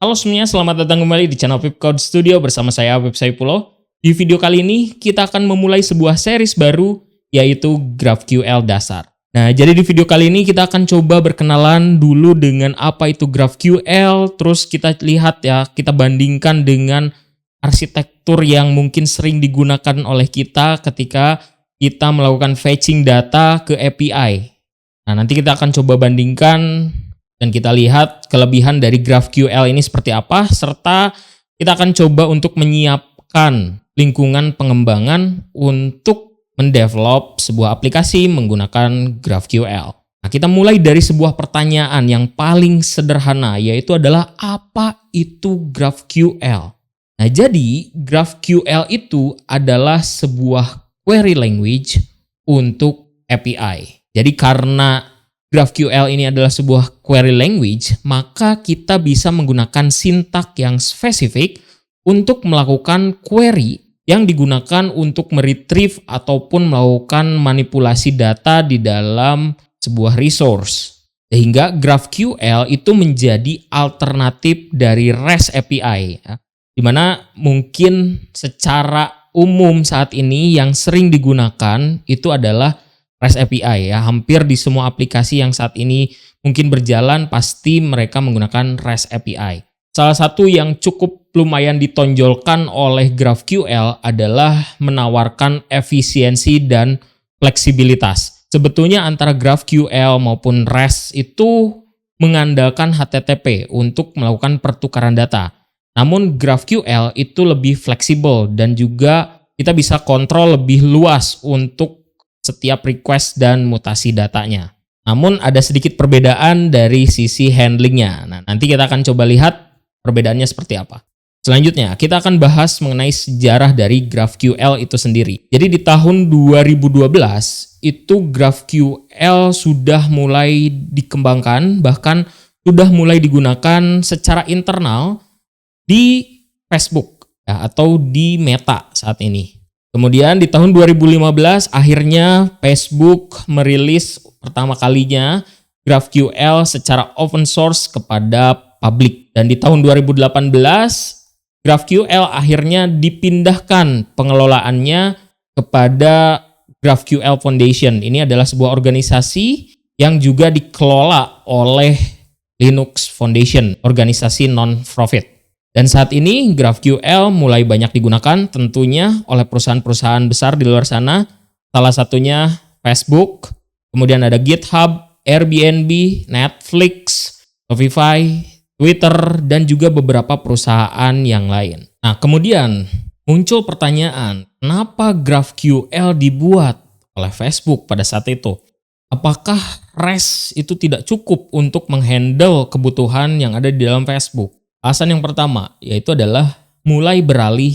Halo semuanya, selamat datang kembali di channel Pipcode Studio bersama saya Pip Saipulo. Di video kali ini kita akan memulai sebuah series baru yaitu GraphQL dasar. Nah, jadi di video kali ini kita akan coba berkenalan dulu dengan apa itu GraphQL, terus kita lihat ya, kita bandingkan dengan arsitektur yang mungkin sering digunakan oleh kita ketika kita melakukan fetching data ke API. Nah, nanti kita akan coba bandingkan dan kita lihat kelebihan dari GraphQL ini seperti apa, serta kita akan coba untuk menyiapkan lingkungan pengembangan untuk mendevelop sebuah aplikasi menggunakan GraphQL. Nah, kita mulai dari sebuah pertanyaan yang paling sederhana, yaitu adalah apa itu GraphQL? Nah, jadi GraphQL itu adalah sebuah query language untuk API. Jadi karena GraphQL ini adalah sebuah query language, maka kita bisa menggunakan sintak yang spesifik untuk melakukan query yang digunakan untuk meretrieve ataupun melakukan manipulasi data di dalam sebuah resource. Sehingga GraphQL itu menjadi alternatif dari REST API, ya. Dimana mungkin secara umum saat ini yang sering digunakan itu adalah REST API, ya. Hampir di semua aplikasi yang saat ini mungkin berjalan pasti mereka menggunakan REST API. Salah satu yang cukup lumayan ditonjolkan oleh GraphQL adalah menawarkan efisiensi dan fleksibilitas. Sebetulnya antara GraphQL maupun REST itu mengandalkan HTTP untuk melakukan pertukaran data. Namun GraphQL itu lebih fleksibel dan juga kita bisa kontrol lebih luas untuk setiap request dan mutasi datanya. Namun ada sedikit perbedaan dari sisi handlingnya. Nah, nanti kita akan coba lihat perbedaannya seperti apa. Selanjutnya, kita akan bahas mengenai sejarah dari GraphQL itu sendiri. Jadi di tahun 2012, itu GraphQL sudah mulai dikembangkan, bahkan sudah mulai digunakan secara internal di Facebook, ya, atau di Meta saat ini. Kemudian di tahun 2015 akhirnya Facebook merilis pertama kalinya GraphQL secara open source kepada publik. Dan di tahun 2018 GraphQL akhirnya dipindahkan pengelolaannya kepada GraphQL Foundation. Ini adalah sebuah organisasi yang juga dikelola oleh Linux Foundation, organisasi non-profit. Dan saat ini GraphQL mulai banyak digunakan tentunya oleh perusahaan-perusahaan besar di luar sana. Salah satunya Facebook, kemudian ada GitHub, Airbnb, Netflix, Shopify, Twitter, dan juga beberapa perusahaan yang lain. Nah, kemudian muncul pertanyaan, kenapa GraphQL dibuat oleh Facebook pada saat itu? Apakah REST itu tidak cukup untuk menghandle kebutuhan yang ada di dalam Facebook? Alasan yang pertama yaitu adalah mulai beralih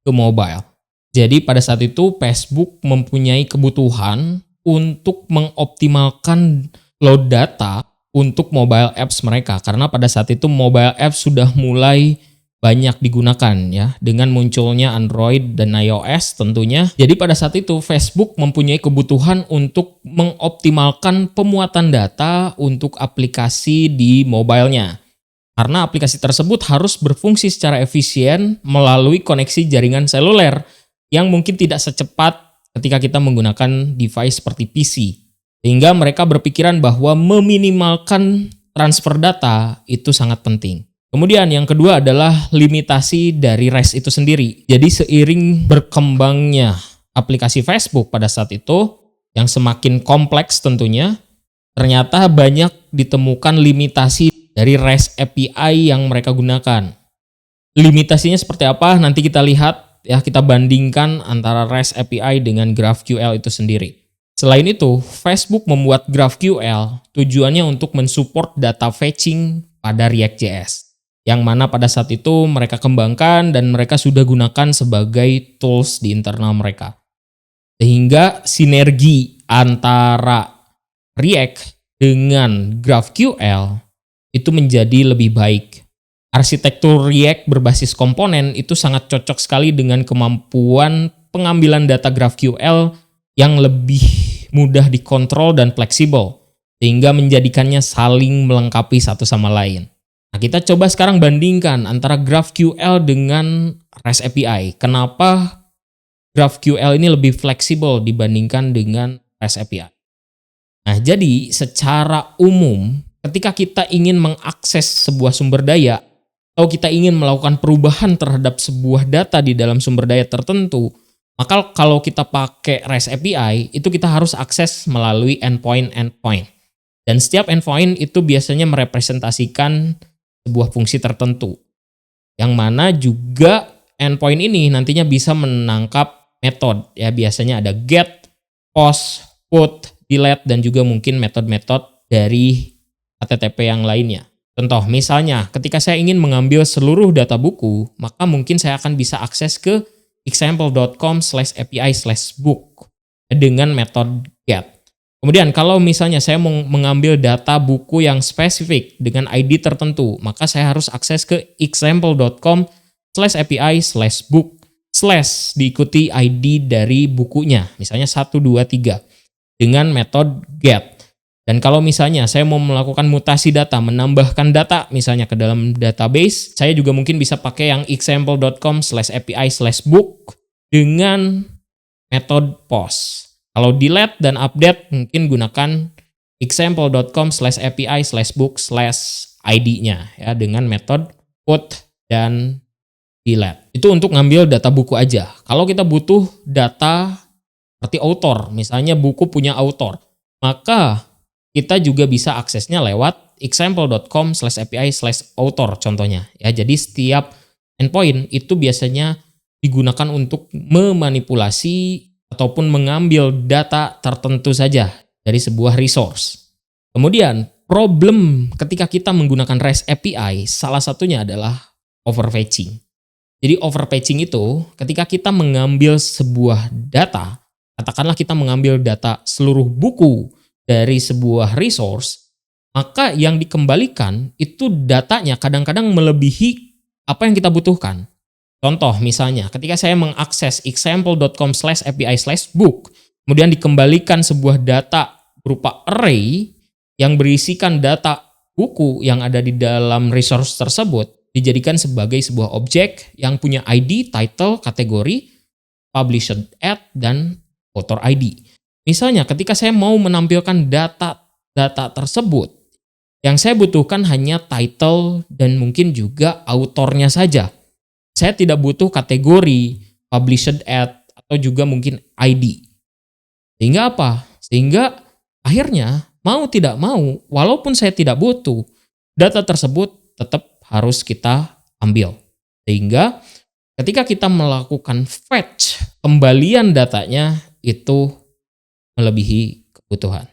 ke mobile. Jadi pada saat itu Facebook mempunyai kebutuhan untuk mengoptimalkan load data untuk mobile apps mereka. Karena pada saat itu mobile apps sudah mulai banyak digunakan, ya, dengan munculnya Android dan iOS tentunya. Jadi pada saat itu Facebook mempunyai kebutuhan untuk mengoptimalkan pemuatan data untuk aplikasi di mobilenya. Karena aplikasi tersebut harus berfungsi secara efisien melalui koneksi jaringan seluler yang mungkin tidak secepat ketika kita menggunakan device seperti PC. Sehingga mereka berpikiran bahwa meminimalkan transfer data itu sangat penting. Kemudian yang kedua adalah limitasi dari REST itu sendiri. Jadi seiring berkembangnya aplikasi Facebook pada saat itu, yang semakin kompleks tentunya, ternyata banyak ditemukan limitasi dari REST API yang mereka gunakan. Limitasinya seperti apa? Nanti kita lihat, ya, kita bandingkan antara REST API dengan GraphQL itu sendiri. Selain itu, Facebook membuat GraphQL tujuannya untuk mensupport data fetching pada React.js, yang mana pada saat itu mereka kembangkan dan mereka sudah gunakan sebagai tools di internal mereka. Sehingga sinergi antara React dengan GraphQL itu menjadi lebih baik. Arsitektur React berbasis komponen itu sangat cocok sekali dengan kemampuan pengambilan data GraphQL yang lebih mudah dikontrol dan fleksibel, sehingga menjadikannya saling melengkapi satu sama lain. Nah, kita coba sekarang bandingkan antara GraphQL dengan REST API. Kenapa GraphQL ini lebih fleksibel dibandingkan dengan REST API? Nah, jadi secara umum ketika kita ingin mengakses sebuah sumber daya atau kita ingin melakukan perubahan terhadap sebuah data di dalam sumber daya tertentu, maka kalau kita pakai REST API, itu kita harus akses melalui endpoint. Dan setiap endpoint itu biasanya merepresentasikan sebuah fungsi tertentu. Yang mana juga endpoint ini nantinya bisa menangkap metode. Ya, biasanya ada get, post, put, delete, dan juga mungkin metode-metode dari HTTP yang lainnya. Contoh, misalnya ketika saya ingin mengambil seluruh data buku, maka mungkin saya akan bisa akses ke example.com/api/book dengan metode get. Kemudian kalau misalnya saya mau mengambil data buku yang spesifik dengan ID tertentu, maka saya harus akses ke example.com/api/book/ diikuti ID dari bukunya, misalnya 1, 2, 3 dengan metode get. Dan kalau misalnya saya mau melakukan mutasi data, menambahkan data misalnya ke dalam database, saya juga mungkin bisa pakai yang example.com/api/book dengan metode post. Kalau delete dan update mungkin gunakan example.com/api/book/id-nya ya dengan metode put dan delete. Itu untuk ngambil data buku aja. Kalau kita butuh data seperti author, misalnya buku punya author, maka kita juga bisa aksesnya lewat example.com/api/author contohnya. Ya, jadi setiap endpoint itu biasanya digunakan untuk memanipulasi ataupun mengambil data tertentu saja dari sebuah resource. Kemudian, problem ketika kita menggunakan REST API, salah satunya adalah overfetching. Jadi overfetching itu ketika kita mengambil sebuah data, katakanlah kita mengambil data seluruh buku dari sebuah resource, maka yang dikembalikan itu datanya kadang-kadang melebihi apa yang kita butuhkan. Contoh misalnya, ketika saya mengakses example.com/api/book, kemudian dikembalikan sebuah data berupa array yang berisikan data buku yang ada di dalam resource tersebut, dijadikan sebagai sebuah objek yang punya ID, title, kategori, published at, dan author ID. Misalnya ketika saya mau menampilkan data tersebut, yang saya butuhkan hanya title dan mungkin juga autornya saja. Saya tidak butuh kategori, published at, atau juga mungkin ID. Sehingga apa? Sehingga akhirnya mau tidak mau, walaupun saya tidak butuh, data tersebut tetap harus kita ambil. Sehingga ketika kita melakukan fetch, kembalian datanya itu melebihi kebutuhan.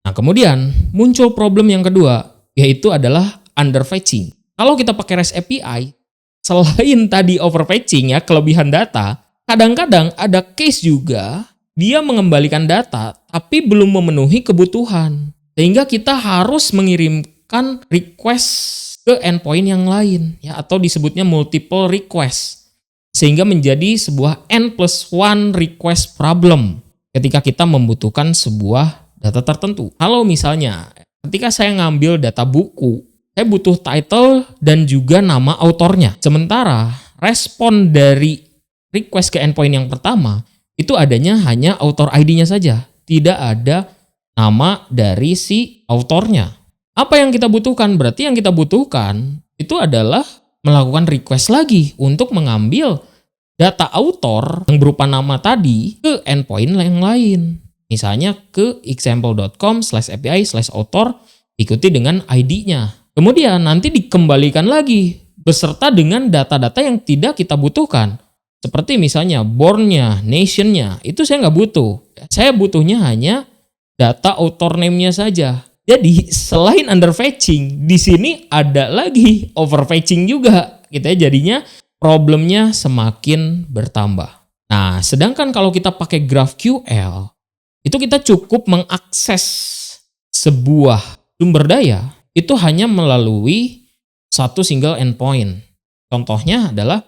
Nah, kemudian muncul problem yang kedua, yaitu adalah underfetching. Kalau kita pakai REST API, selain tadi overfetching ya, kelebihan data, kadang-kadang ada case juga dia mengembalikan data tapi belum memenuhi kebutuhan. Sehingga kita harus mengirimkan request ke endpoint yang lain ya, atau disebutnya multiple request. Sehingga menjadi sebuah N+1 request problem ketika kita membutuhkan sebuah data tertentu. Kalau misalnya ketika saya ngambil data buku, saya butuh title dan juga nama autornya. Sementara respon dari request ke endpoint yang pertama, itu adanya hanya author ID-nya saja. Tidak ada nama dari si autornya. Apa yang kita butuhkan? Berarti yang kita butuhkan itu adalah melakukan request lagi untuk mengambil data author yang berupa nama tadi ke endpoint yang lain. Misalnya ke example.com/api/author ikuti dengan ID-nya. Kemudian nanti dikembalikan lagi beserta dengan data-data yang tidak kita butuhkan. Seperti misalnya born-nya, nation-nya, itu saya nggak butuh. Saya butuhnya hanya data author name-nya saja. Jadi selain underfetching, di sini ada lagi overfetching juga. Gitu ya, jadinya problemnya semakin bertambah. Nah, sedangkan kalau kita pakai GraphQL, itu kita cukup mengakses sebuah sumber daya itu hanya melalui satu single endpoint. Contohnya adalah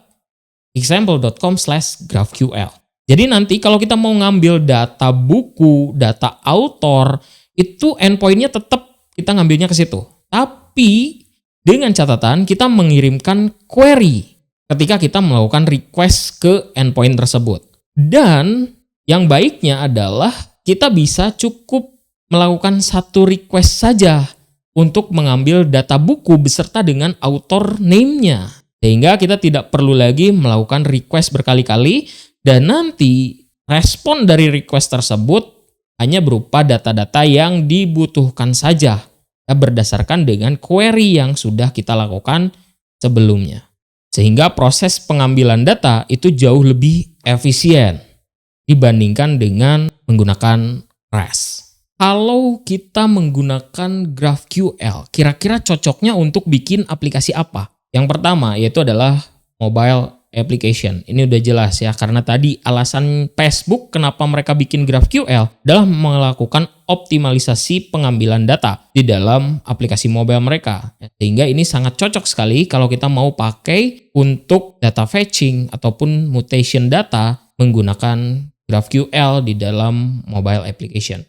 example.com/graphql. Jadi nanti kalau kita mau ngambil data buku, data author, itu endpointnya tetap kita ngambilnya ke situ. Tapi Dengan catatan kita mengirimkan query ketika kita melakukan request ke endpoint tersebut. Dan yang baiknya adalah kita bisa cukup melakukan satu request saja untuk mengambil data buku beserta dengan author name-nya. Sehingga kita tidak perlu lagi melakukan request berkali-kali dan nanti respon dari request tersebut hanya berupa data-data yang dibutuhkan saja berdasarkan dengan query yang sudah kita lakukan sebelumnya. Sehingga proses pengambilan data itu jauh lebih efisien dibandingkan dengan menggunakan REST. Kalau kita menggunakan GraphQL, kira-kira cocoknya untuk bikin aplikasi apa? Yang pertama yaitu adalah mobile application. Ini udah jelas ya, karena tadi alasan Facebook kenapa mereka bikin GraphQL adalah melakukan optimalisasi pengambilan data di dalam aplikasi mobile mereka. Sehingga ini sangat cocok sekali kalau kita mau pakai untuk data fetching ataupun mutation data menggunakan GraphQL di dalam mobile application.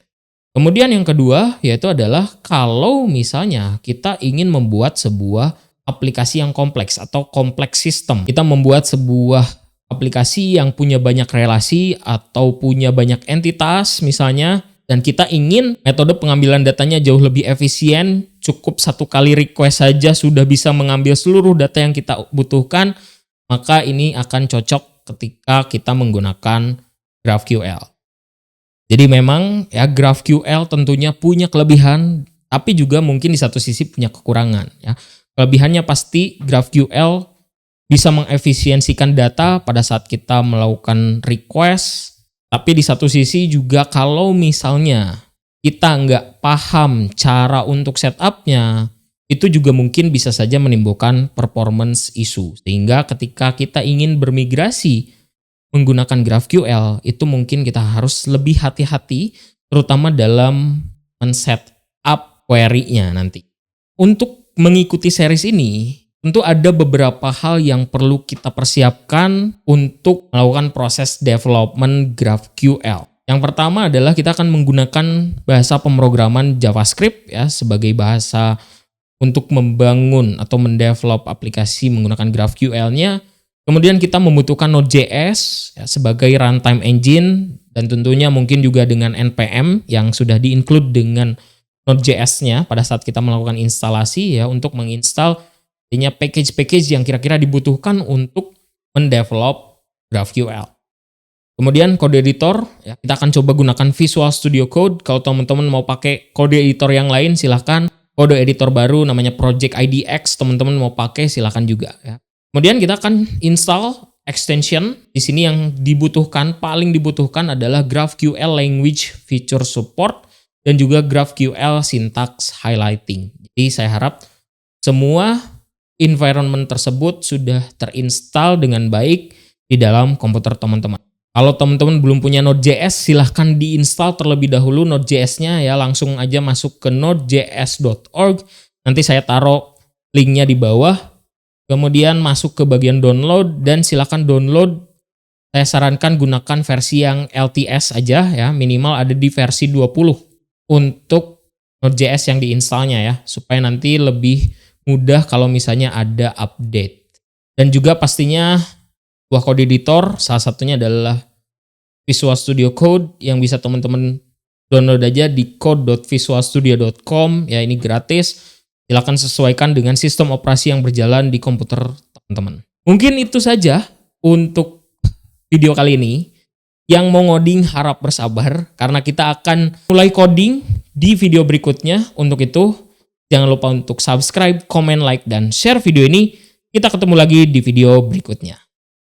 Kemudian yang kedua yaitu adalah kalau misalnya kita ingin membuat sebuah aplikasi yang kompleks atau kompleks sistem. Kita membuat sebuah aplikasi yang punya banyak relasi atau punya banyak entitas misalnya, dan kita ingin metode pengambilan datanya jauh lebih efisien, cukup satu kali request saja sudah bisa mengambil seluruh data yang kita butuhkan, maka ini akan cocok ketika kita menggunakan GraphQL. Jadi memang ya GraphQL tentunya punya kelebihan, tapi juga mungkin di satu sisi punya kekurangan ya. Kelebihannya pasti GraphQL bisa mengefisiensikan data pada saat kita melakukan request, tapi di satu sisi juga kalau misalnya kita nggak paham cara untuk setupnya, itu juga mungkin bisa saja menimbulkan performance issue. Sehingga ketika kita ingin bermigrasi menggunakan GraphQL, itu mungkin kita harus lebih hati-hati, terutama dalam men-setup query-nya nanti. Untuk mengikuti series ini, tentu ada beberapa hal yang perlu kita persiapkan untuk melakukan proses development GraphQL. Yang pertama adalah kita akan menggunakan bahasa pemrograman JavaScript ya sebagai bahasa untuk membangun atau mendevelop aplikasi menggunakan GraphQL-nya. Kemudian kita membutuhkan Node.js ya, sebagai runtime engine, dan tentunya mungkin juga dengan NPM yang sudah di-include dengan Node.js-nya pada saat kita melakukan instalasi ya, untuk menginstal package-package yang kira-kira dibutuhkan untuk mendevelop GraphQL. Kemudian kode editor, ya, kita akan coba gunakan Visual Studio Code. Kalau teman-teman mau pakai kode editor yang lain silahkan. Kode editor baru namanya Project IDX, teman-teman mau pakai silahkan juga ya. Kemudian kita akan install extension. Di sini yang dibutuhkan, paling dibutuhkan adalah GraphQL Language Feature Support dan juga GraphQL Syntax Highlighting. Jadi saya harap semua environment tersebut sudah terinstall dengan baik di dalam komputer teman-teman. Kalau teman-teman belum punya Node.js, silahkan diinstal terlebih dahulu Node.js-nya ya. Langsung aja masuk ke nodejs.org. Nanti saya taruh linknya di bawah. Kemudian masuk ke bagian download dan silahkan download. Saya sarankan gunakan versi yang LTS aja ya. Minimal ada di versi 20 untuk Node.js yang diinstalnya ya. Supaya nanti lebih mudah kalau misalnya ada update. Dan juga pastinya buah kode editor, salah satunya adalah Visual Studio Code yang bisa teman-teman download aja di code.visualstudio.com ya, ini gratis. Silakan sesuaikan dengan sistem operasi yang berjalan di komputer teman-teman. Mungkin itu saja untuk video kali ini. Yang mau ngoding harap bersabar karena kita akan mulai coding di video berikutnya. Untuk itu jangan lupa untuk subscribe, comment, like, dan share video ini. Kita ketemu lagi di video berikutnya.